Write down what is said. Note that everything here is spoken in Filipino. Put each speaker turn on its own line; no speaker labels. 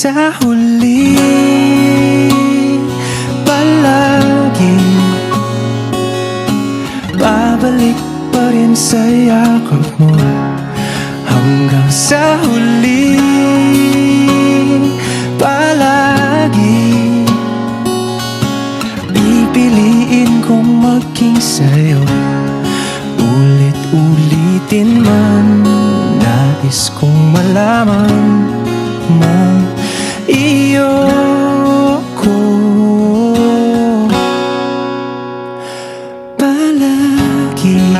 sa huli palagi babalik pa rin sa yakap mo hanggang sa huli palagi pipiliin kong maging sa'yo ulit-ulitin man nais kong malaman mo iyo